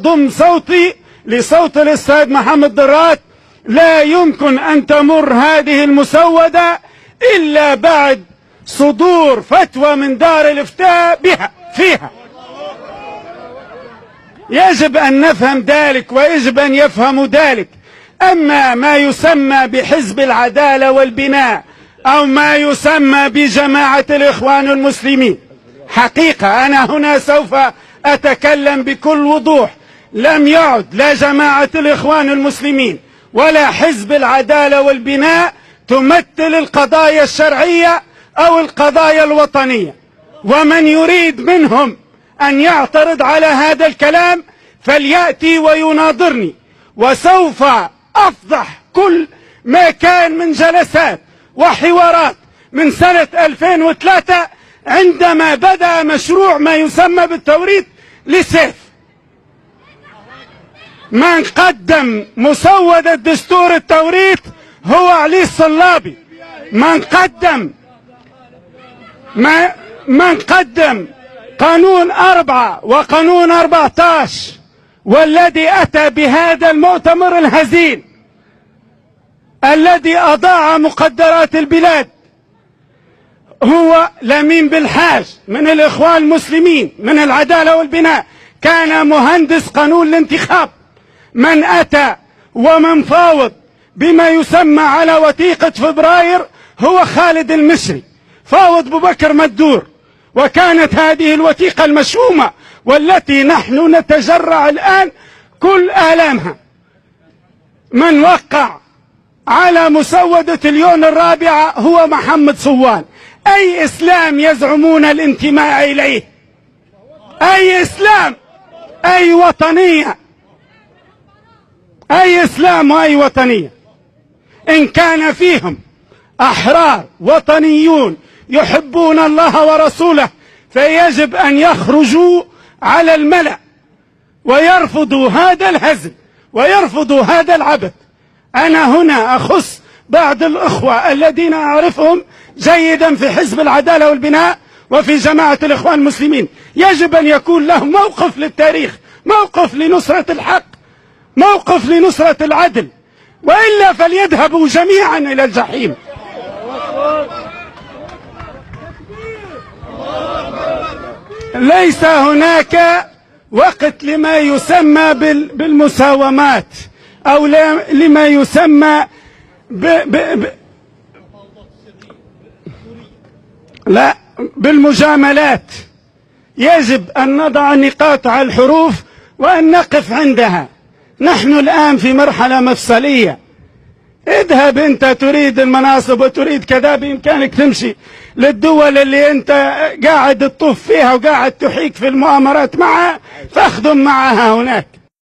ضم صوتي لصوت الأستاذ محمد ضرات: لا يمكن أن تمر هذه المسودة إلا بعد صدور فتوى من دار الإفتاء فيها. يجب أن نفهم ذلك ويجب أن يفهموا ذلك. أما ما يسمى بحزب العدالة والبناء أو ما يسمى بجماعة الإخوان المسلمين، حقيقة أنا هنا سوف أتكلم بكل وضوح: لم يعد لا جماعة الإخوان المسلمين ولا حزب العدالة والبناء تمثل القضايا الشرعية أو القضايا الوطنية. ومن يريد منهم أن يعترض على هذا الكلام فليأتي ويناظرني، وسوف أفضح كل ما كان من جلسات وحوارات من سنة 2003 عندما بدأ مشروع ما يسمى بالتوريث لسيف. من قدم مسودة دستور التوريث هو علي الصلابي. من قدم قانون 4 وقانون 14 والذي أتى بهذا المؤتمر الهزيل الذي أضاع مقدرات البلاد هو لمين بالحاج من الإخوان المسلمين من العدالة والبناء، كان مهندس قانون الانتخاب. من أتى ومن فاوض بما يسمى على وثيقة فبراير هو خالد المشري، فاوض أبو بكر مدور، وكانت هذه الوثيقة المشؤومة والتي نحن نتجرع الآن كل آلامها. من وقع على مسودة اليون الرابعة هو محمد صوان. أي إسلام يزعمون الانتماء إليه؟ أي إسلام؟ أي وطنية؟ أي إسلام وأي وطنية؟ إن كان فيهم أحرار وطنيون يحبون الله ورسوله فيجب أن يخرجوا على الملأ ويرفضوا هذا الهزل ويرفضوا هذا العبث. أنا هنا أخص بعض الأخوة الذين أعرفهم جيدا في حزب العدالة والبناء وفي جماعة الإخوان المسلمين، يجب أن يكون لهم موقف للتاريخ، موقف لنصرة الحق، موقف لنصرة العدل، وإلا فليذهبوا جميعا إلى الجحيم. ليس هناك وقت لما يسمى بالمساومات أو لما يسمى لا بالمجاملات. يجب أن نضع النقاط على الحروف وأن نقف عندها. نحن الآن في مرحلة مفصلية. اذهب أنت تريد المناصب وتريد كذا، بإمكانك تمشي للدول اللي أنت قاعد تطوف فيها وقاعد تحيك في المؤامرات معها، فاخدم معها هناك.